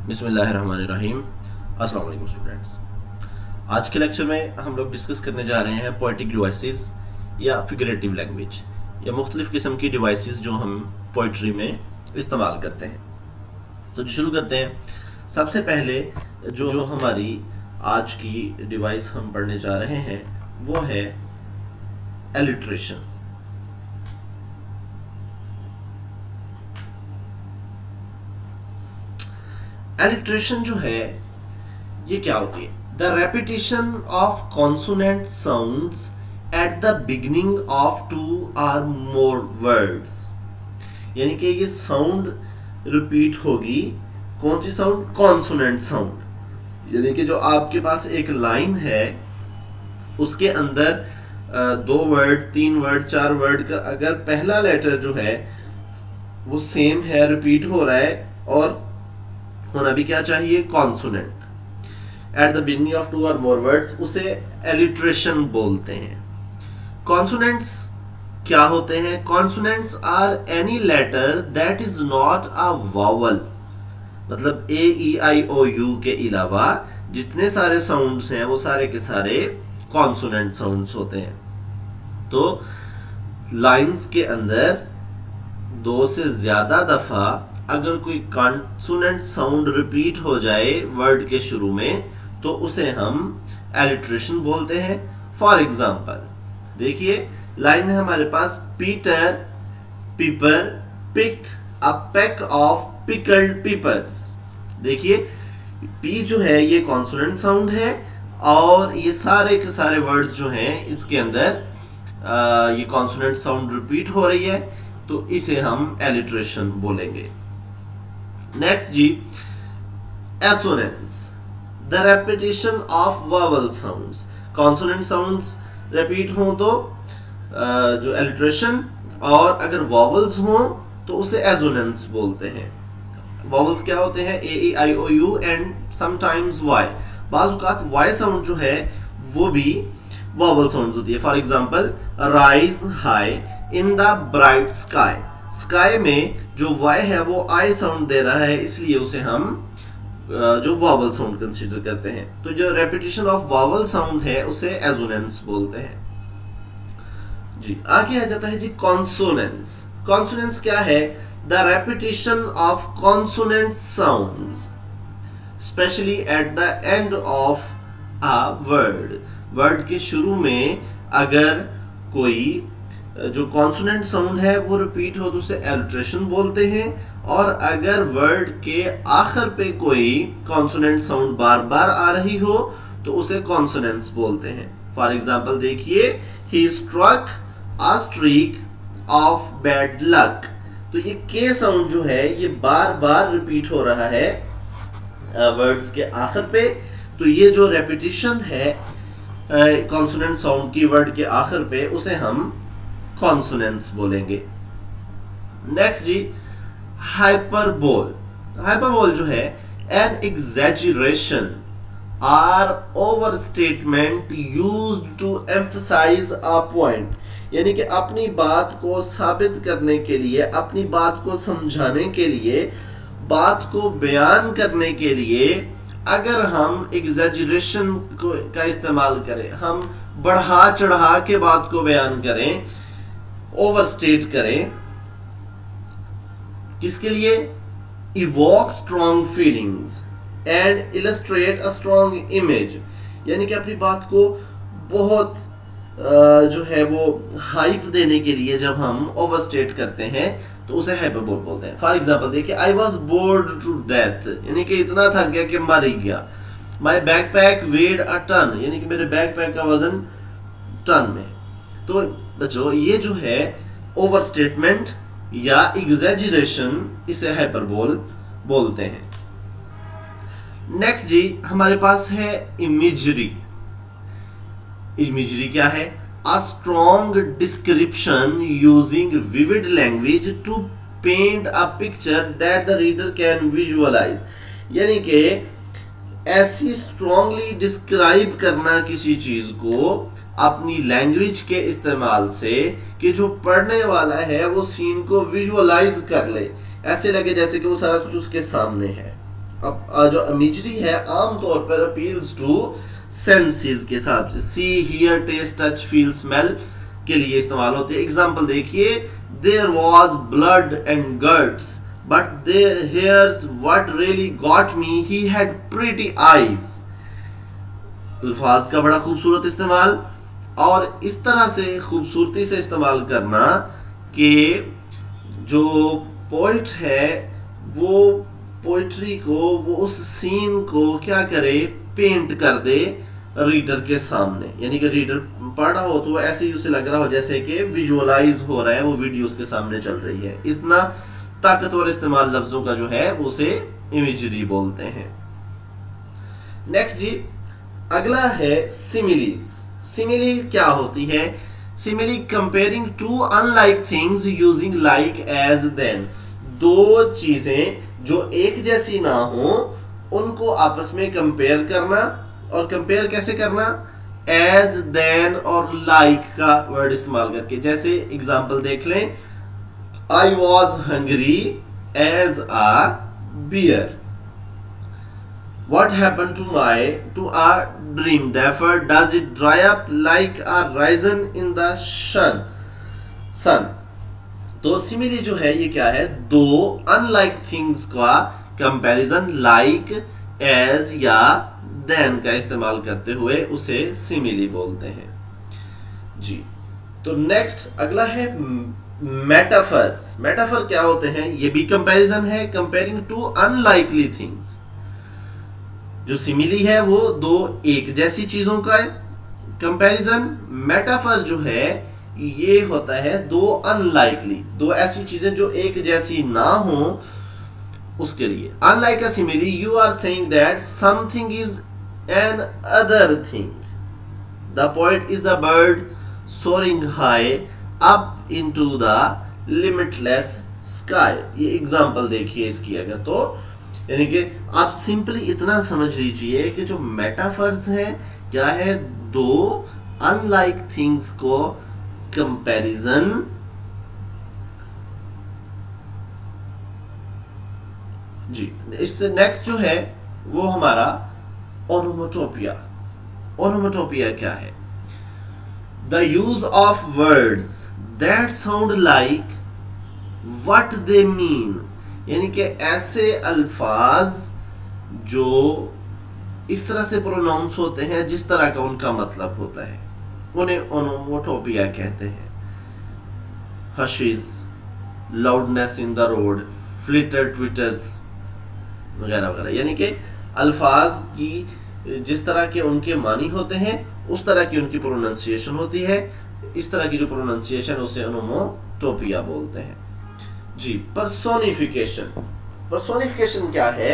बिस्मिल्लाहिर्रहमानिर्रहीम। अस्सलाम वालेकुम स्टूडेंट्स। आज के लेक्चर में हम लोग डिस्कस करने जा रहे हैं पोएटिक डिवाइसेस या फिगरेटिव लैंग्वेज या मुख्तलिफ किस्म की डिवाइसेस जो हम पोइट्री में इस्तेमाल करते हैं। तो शुरू करते हैं। सबसे पहले जो हमारी आज की डिवाइस हम पढ़ने जा रहे हैं वो है एलिट्रेशन। एलिट्रेशन जो है ये क्या होती है? The repetition of consonant sounds at the beginning of two or more words, यानी कि ये साउंड रिपीट होगी। कौन सी साउंड? Consonant sound. यानी कि जो आपके पास एक लाइन है उसके अंदर 2 वर्ड, 3 वर्ड, 4 वर्ड का अगर पहला लेटर जो है वो सेम है, रिपीट हो रहा है, और होना भी क्या चाहिए? Consonant eight the beginning of 2 और मोर वर्ड्स, उसे एलिट्रेशन बोलते हैं। कॉन्सोनेंट्स क्या होते हैं? Consonants are any letter that is not a vowel. मतलब A E I O you के अलावा जितने सारे साउंड्स हैं वो सारे के सारे कॉन्सोनेंट साउंड्स होते हैं। तो लाइंस के अंदर 2 से ज्यादा दफा अगर कोई कॉन्सोनेंट साउंड रिपीट हो जाए वर्ड के शुरू में तो उसे हम एलिट्रेशन बोलते हैं। फॉर एग्जाम्पल देखिए, लाइन है हमारे पास, Peter Piper picked a peck of pickled peppers. देखिए पी जो है ये कॉन्सोनेंट साउंड है और ये सारे के सारे वर्ड्स जो हैं इसके अंदर ये कॉन्सोनेंट साउंड रिपीट हो रही है, तो इसे हम एलिट्रेशन बोलेंगे। Next G, assonance, the repetition of vowel sounds. Consonant sounds repeat हो तो जो एलिट्रेशन, और अगर वावल्स हो तो उसे एसोनेंस बोलते हैं। वावल्स क्या होते हैं? ए ई आई ओ यू एंड समटाइम्स वाई। बाज़ औक़ात वाई साउंड जो है वो भी वावल साउंड होती है। For example, rise high in the bright sky. Sky में जो वाई है वो आई साउंड दे रहा है, इसलिए उसे हम जो वावल साउंड कंसीडर करते हैं। तो जो रेपिटेशन ऑफ वावल साउंड है उसे एसोनेंस बोलते हैं जी। आगे आ जाता है जी कॉन्सोनेंस। कॉन्सोनेंस क्या है? The repetition of consonant sounds specially at the end of a word. Word के शुरू में अगर कोई जो कॉन्सोनेंट साउंड है वो रिपीट हो तो उसे एलिट्रेशन बोलते हैं, और अगर वर्ड के आखिर पे कोई कॉन्सोनेंट साउंड बार बार आ रही हो तो उसे कॉन्सोनेंट्स बोलते हैं। फॉर एग्जांपल देखिए, he struck a streak of bad luck. तो ये के साउंड जो है ये बार बार रिपीट हो रहा है वर्ड्स के आखिर पे, तो ये जो रेपिटेशन है कॉन्सोनेंट साउंड की वर्ड के आखिर पे उसे हम कॉन्सोनेंट्स बोलेंगे। नेक्स्ट जी, हाइपरबोल। हाइपरबोल जो है an exaggeration or overstatement used to emphasise a point. यानी कि अपनी बात को साबित करने के लिए, अपनी बात को समझाने के लिए, बात को बयान करने के लिए अगर हम एग्जैजरेशन का इस्तेमाल करें, हम बढ़ा चढ़ा के बात को बयान करें, ओवरस्टेट करें, किसके लिए? Evoke strong feelings and illustrate a strong image. यानी कि अपनी बात को बहुत जो है वो हाइप देने के लिए जब हम ओवरस्टेट करते हैं तो उसे हाइपरबोल बोलते हैं। फॉर एग्जांपल देखिए, I was bored to death, यानी कि इतना थक गया कि मर ही गया। My backpack weighed a ton, यानी कि मेरे बैकपैक का वजन टन में। तो बच्चों ये जो है ओवरस्टेटमेंट या एग्जैजरेशन, इसे हाइपरबोल बोलते हैं। नेक्स्ट जी हमारे पास है इमेजरी। इमेजरी क्या है? A strong description using vivid language to paint a picture that the reader can visualise. यानी कि ऐसी स्ट्रॉन्गली डिस्क्राइब करना किसी चीज को अपनी लैंग्वेज के इस्तेमाल से कि जो पढ़ने वाला है वो सीन को विजुअलाइज कर ले, ऐसे लगे जैसे कि वो सारा कुछ उसके सामने है। अब जो इमेजरी है आमतौर पर अपील्स टू सेंसेस के हिसाब से, see hear taste touch feel smell के लिए इस्तेमाल होती है। एग्जांपल देखिए, there was blood and guts but there here's what really got me, he had pretty eyes. अल्फाज का बड़ा खूबसूरत इस्तेमाल, और इस तरह से खूबसूरती से इस्तेमाल करना कि जो पोइट है वो पोइट्री को, वो उस सीन को क्या करे, पेंट कर दे रीडर के सामने। यानी कि रीडर पढ़ रहा हो तो ऐसे ही उसे लग रहा हो जैसे कि विजुअलाइज हो रहा है, वो वीडियो उसके सामने चल रही है। इतना ताकतवर इस्तेमाल लफ्जों का जो है वो उसे इमेजरी बोलते हैं। नेक्स्ट जी, अगला है सिमिलीज। सिमिली क्या होती है? Simile comparing two unlike things using like as then. दो चीजें जो एक जैसी ना हो उनको आपस में कंपेयर करना, और कंपेयर कैसे करना? एज देन और लाइक का वर्ड इस्तेमाल करके। जैसे एग्जांपल देख लें, I was hungry as a bear. What happened to our dream? Therefore, does it dry up like a raisin in the sun? तो सिमिली जो है ये क्या है? दो अनलाइक थिंग्स का कंपैरिजन लाइक, एज या देन का इस्तेमाल करते हुए उसे सिमिली बोलते हैं जी। तो नेक्स्ट अगला है मेटाफर्स। मेटाफर क्या होते हैं? ये भी कंपैरिजन है, कंपेयरिंग टू अनलाइकली थिंग्स। जो सिमिली है वो दो एक जैसी चीजों का कंपैरिजन। मेटाफर जो है ये होता है दो अनलाइकली, दो ऐसी चीजें जो एक जैसी ना हो उसके लिए। Unlike a simile, you are saying that something is another thing. The poet is a bird soaring high up into the limitless sky. ये एग्जांपल देखिए इसकी। अगर तो यानी कि आप सिंपली इतना समझ लीजिए कि जो मेटाफर्स है क्या है? दो अनलाइक थिंग्स को कंपैरिजन जी। इससे नेक्स्ट जो है वो हमारा ओनोमोटोपिया। ओनोमोटोपिया क्या है? The use of words that sound like what they mean. यानी कि ऐसे अल्फाज जो इस तरह से प्रोनाउंस होते हैं जिस तरह का उनका मतलब होता है, उन्हें ओनोमोटोपिया कहते हैं। Hushes, loudness in the road, flitter twitters वगैरह वगैरह। यानी कि अल्फाज की जिस तरह के उनके मानी होते हैं उस तरह की उनकी प्रोनाउंसिएशन होती है। इस तरह की जो प्रोनाउंसिएशन उसे ओनोमोटोपिया बोलते हैं जी। पर्सोनिफिकेशन। पर्सोनिफिकेशन क्या है?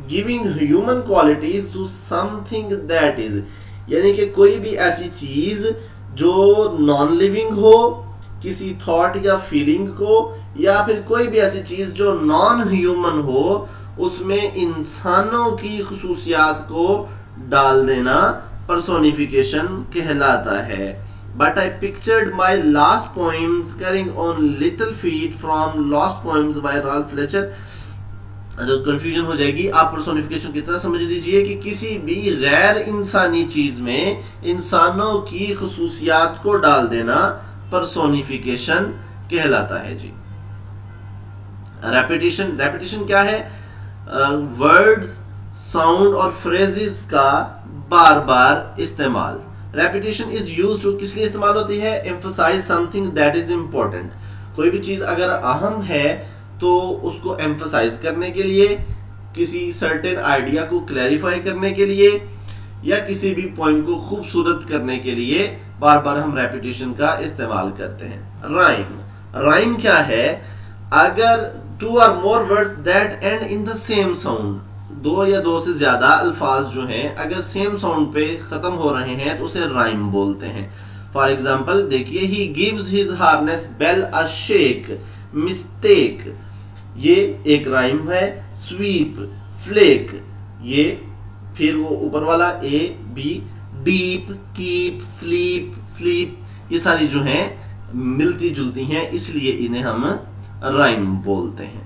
Giving human qualities to something that is. यानी कि कोई भी ऐसी चीज जो नॉन लिविंग हो, किसी थॉट या फीलिंग को, या फिर कोई भी ऐसी चीज जो नॉन ह्यूमन हो उसमें इंसानों की खुसूसियात को डाल देना पर्सोनिफिकेशन कहलाता है। But I pictured my last poems carrying on little feet from Lost Poems by Ralph Fletcher। जो कंफ्यूजन हो जाएगी, आप पर्सोनिफिकेशन की तरह समझ लीजिए कि किसी भी गैर इंसानी चीज में इंसानों की खुसूसियात को डाल देना पर्सोनिफिकेशन कहलाता है जी। रेपिटेशन। रेपिटेशन क्या है? वर्ड्स, साउंड और फ्रेजेस का बार बार इस्तेमाल। रेपिटेशन इज यूज्ड टू, किस लिए इस्तेमाल होती है? Emphasise something that is important. कोई भी चीज अगर अहम है तो उसको एम्फसाइज करने के लिए, किसी सर्टेन आइडिया को क्लैरिफाई करने के लिए, या किसी भी पॉइंट को खूबसूरत करने के लिए बार बार हम रेपिटेशन का इस्तेमाल करते हैं। राइम। राइम क्या है? अगर टू और more words that and in the same sound, दो या दो से ज्यादा अल्फाज जो हैं अगर सेम साउंड पे खत्म हो रहे हैं तो उसे राइम बोलते हैं। फॉर एग्जाम्पल देखिए, he gives his harness bell a shake, mistake ये एक राइम है। स्वीप, फ्लेक, ये फिर वो ऊपर वाला A B, deep, keep, sleep, sleep, ये सारी जो हैं मिलती जुलती हैं, इसलिए इन्हें हम राइम बोलते हैं।